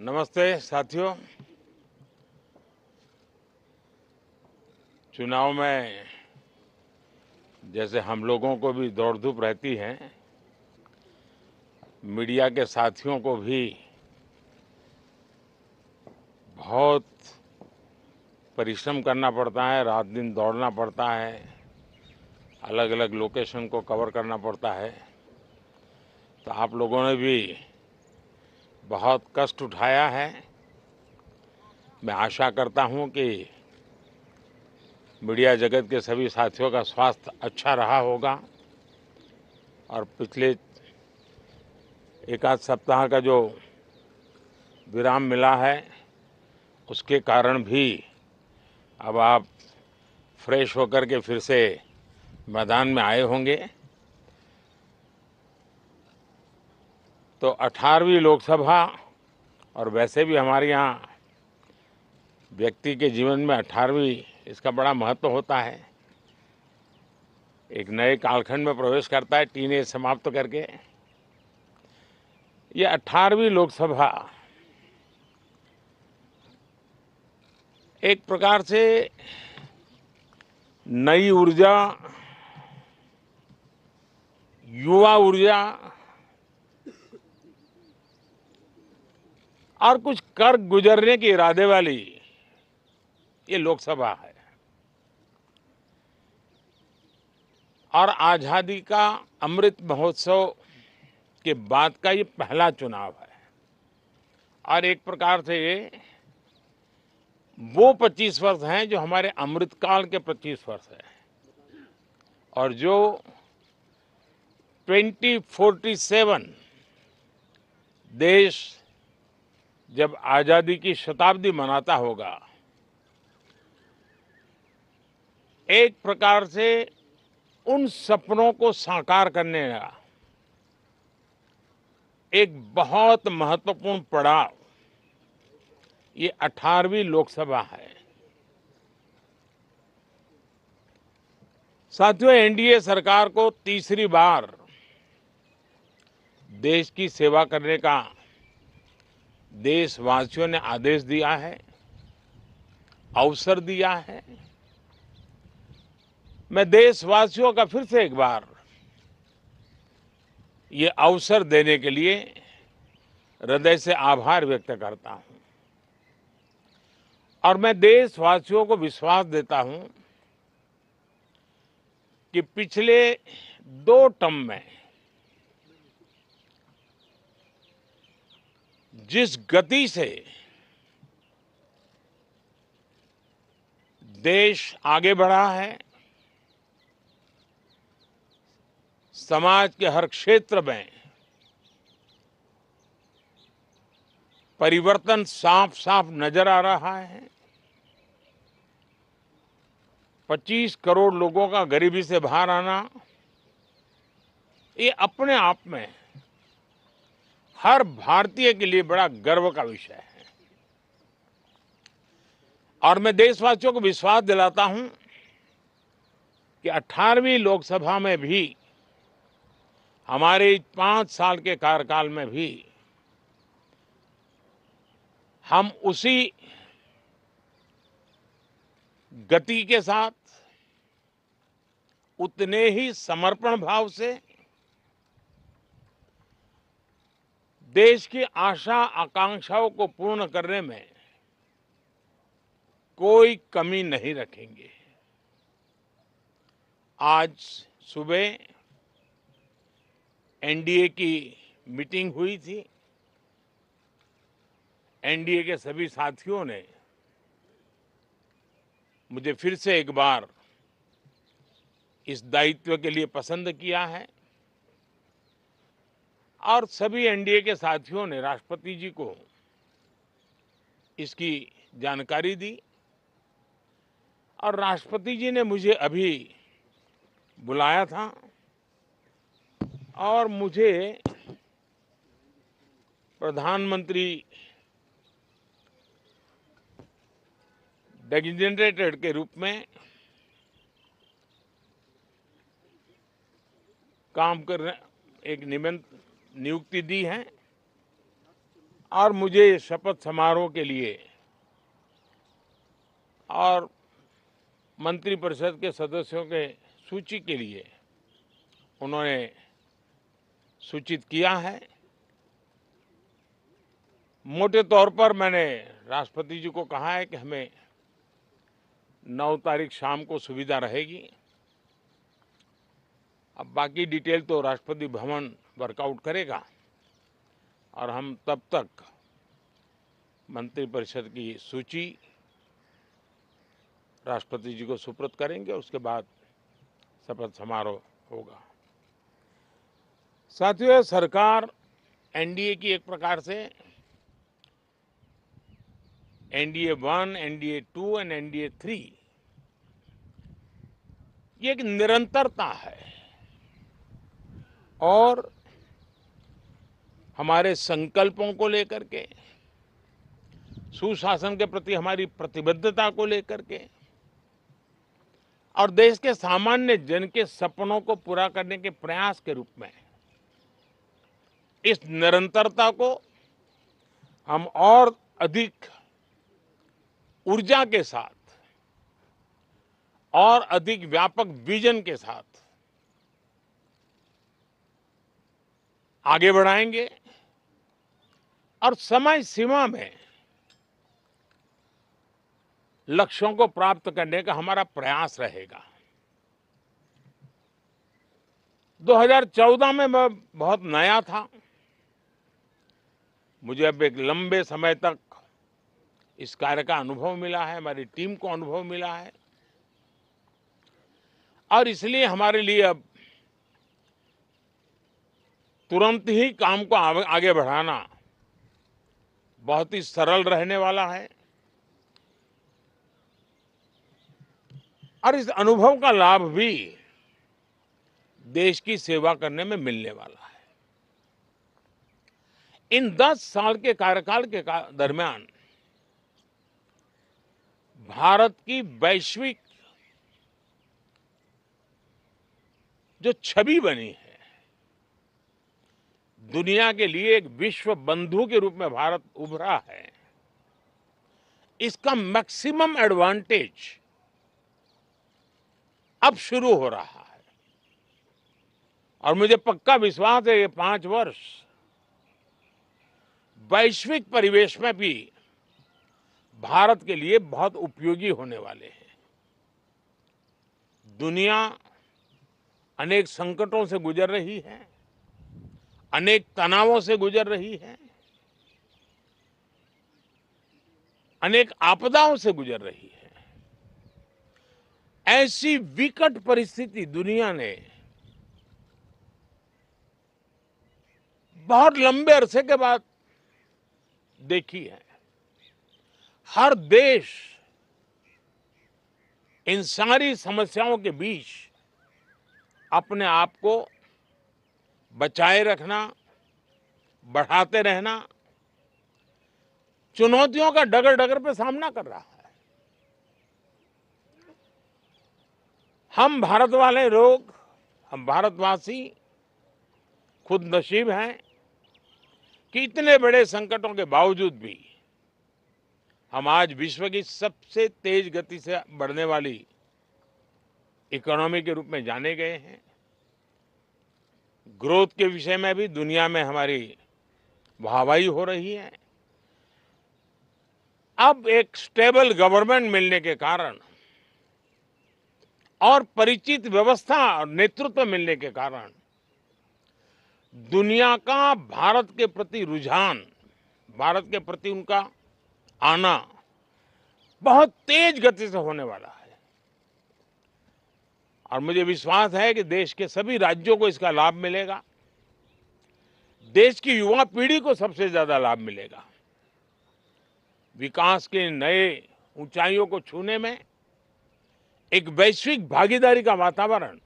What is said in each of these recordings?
नमस्ते साथियों। चुनाव में जैसे हम लोगों को भी दौड़ धूप रहती है, मीडिया के साथियों को भी बहुत परिश्रम करना पड़ता है, रात दिन दौड़ना पड़ता है, अलग अलग लोकेशन को कवर करना पड़ता है। तो आप लोगों ने भी बहुत कष्ट उठाया है। मैं आशा करता हूं कि मीडिया जगत के सभी साथियों का स्वास्थ्य अच्छा रहा होगा और पिछले एक आध सप्ताह का जो विराम मिला है उसके कारण भी अब आप फ्रेश होकर के फिर से मैदान में आए होंगे। तो 18वीं लोकसभा, और वैसे भी हमारे यहाँ व्यक्ति के जीवन में 18वीं इसका बड़ा महत्व होता है। एक नए कालखंड में प्रवेश करता है, टीनेज समाप्त करके। ये 18वीं लोकसभा एक प्रकार से नई ऊर्जा, युवा ऊर्जा और कुछ कर गुजरने के इरादे वाली ये लोकसभा है। और आज़ादी का अमृत महोत्सव के बाद का ये पहला चुनाव है। और एक प्रकार से ये वो 25 वर्ष हैं जो हमारे अमृतकाल के 25 वर्ष हैं, और जो 2047 देश जब आज़ादी की शताब्दी मनाता होगा, एक प्रकार से उन सपनों को साकार करने का एक बहुत महत्वपूर्ण पड़ाव ये 18वीं लोकसभा है। साथियों, एनडीए सरकार को तीसरी बार देश की सेवा करने का देशवासियों ने आदेश दिया है, अवसर दिया है। मैं देशवासियों का फिर से एक बार ये अवसर देने के लिए हृदय से आभार व्यक्त करता हूं। और मैं देशवासियों को विश्वास देता हूं कि पिछले 2 टर्म में जिस गति से देश आगे बढ़ा है, समाज के हर क्षेत्र में परिवर्तन साफ साफ नजर आ रहा है। 25 करोड़ लोगों का गरीबी से बाहर आना, ये अपने आप में हर भारतीय के लिए बड़ा गर्व का विषय है। और मैं देशवासियों को विश्वास दिलाता हूं कि 18वीं लोकसभा में भी, हमारे 5 साल के कार्यकाल में भी, हम उसी गति के साथ, उतने ही समर्पण भाव से देश की आशा आकांक्षाओं को पूर्ण करने में कोई कमी नहीं रखेंगे। आज सुबह एनडीए की मीटिंग हुई थी। एनडीए के सभी साथियों ने मुझे फिर से एक बार इस दायित्व के लिए पसंद किया है, और सभी एनडीए के साथियों ने राष्ट्रपति जी को इसकी जानकारी दी। और राष्ट्रपति जी ने मुझे अभी बुलाया था और मुझे प्रधानमंत्री डेजिग्नेटेड के रूप में काम करने एक नियुक्ति दी है। और मुझे शपथ समारोह के लिए और मंत्रिपरिषद के सदस्यों के सूची के लिए उन्होंने सूचित किया है। मोटे तौर पर मैंने राष्ट्रपति जी को कहा है कि हमें 9 तारीख शाम को सुविधा रहेगी। अब बाकी डिटेल तो राष्ट्रपति भवन वर्कआउट करेगा और हम तब तक मंत्रिपरिषद की सूची राष्ट्रपति जी को सुपुर्द करेंगे। उसके बाद शपथ समारोह होगा। साथियों, सरकार एनडीए की एक प्रकार से एनडीए 1, एनडीए 2 और एनडीए 3 ये एक निरंतरता है और हमारे संकल्पों को लेकर के, सुशासन के प्रति हमारी प्रतिबद्धता को लेकर के और देश के सामान्य जन के सपनों को पूरा करने के प्रयास के रूप में इस निरंतरता को हम और अधिक ऊर्जा के साथ और अधिक व्यापक विजन के साथ आगे बढ़ाएंगे और समय सीमा में लक्ष्यों को प्राप्त करने का हमारा प्रयास रहेगा। 2014 में मैं बहुत नया था। मुझे अब एक लंबे समय तक इस कार्य का अनुभव मिला है, हमारी टीम को अनुभव मिला है और इसलिए हमारे लिए अब तुरंत ही काम को आगे बढ़ाना बहुत ही सरल रहने वाला है और इस अनुभव का लाभ भी देश की सेवा करने में मिलने वाला है। इन 10 साल के कार्यकाल के दरमियान भारत की वैश्विक जो छवि बनी है, दुनिया के लिए एक विश्व बंधु के रूप में भारत उभरा है, इसका मैक्सिमम एडवांटेज अब शुरू हो रहा है और मुझे पक्का विश्वास है ये 5 वर्ष वैश्विक परिवेश में भी भारत के लिए बहुत उपयोगी होने वाले हैं। दुनिया अनेक संकटों से गुजर रही है, अनेक तनावों से गुजर रही है, अनेक आपदाओं से गुजर रही है। ऐसी विकट परिस्थिति दुनिया ने बहुत लंबे अरसे के बाद देखी है। हर देश इन सारी समस्याओं के बीच अपने आप को बचाए रखना, बढ़ाते रहना, चुनौतियों का डगर डगर पे सामना कर रहा है। हम भारत वाले लोग, हम भारतवासी खुद नसीब हैं कि इतने बड़े संकटों के बावजूद भी हम आज विश्व की सबसे तेज गति से बढ़ने वाली इकोनॉमी के रूप में जाने गए हैं। ग्रोथ के विषय में भी दुनिया में हमारी वाहवाही हो रही है। अब एक स्टेबल गवर्नमेंट मिलने के कारण और परिचित व्यवस्था और नेतृत्व मिलने के कारण दुनिया का भारत के प्रति रुझान, भारत के प्रति उनका आना बहुत तेज गति से होने वाला है और मुझे विश्वास है कि देश के सभी राज्यों को इसका लाभ मिलेगा। देश की युवा पीढ़ी को सबसे ज्यादा लाभ मिलेगा। विकास के नए ऊंचाइयों को छूने में एक वैश्विक भागीदारी का वातावरण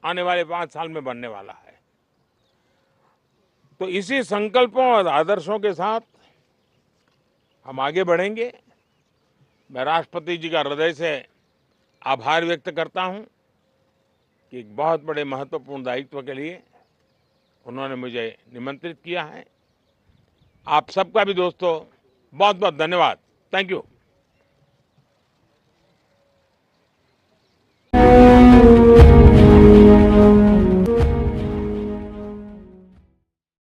आने वाले 5 साल में बनने वाला है। तो इसी संकल्पों और आदर्शों के साथ हम आगे बढ़ेंगे। मैं राष्ट्रपति जी का हृदय से आभार व्यक्त करता हूं कि एक बहुत बड़े महत्वपूर्ण दायित्व के लिए उन्होंने मुझे निमंत्रित किया है। आप सबका भी दोस्तों बहुत बहुत धन्यवाद। Thank you.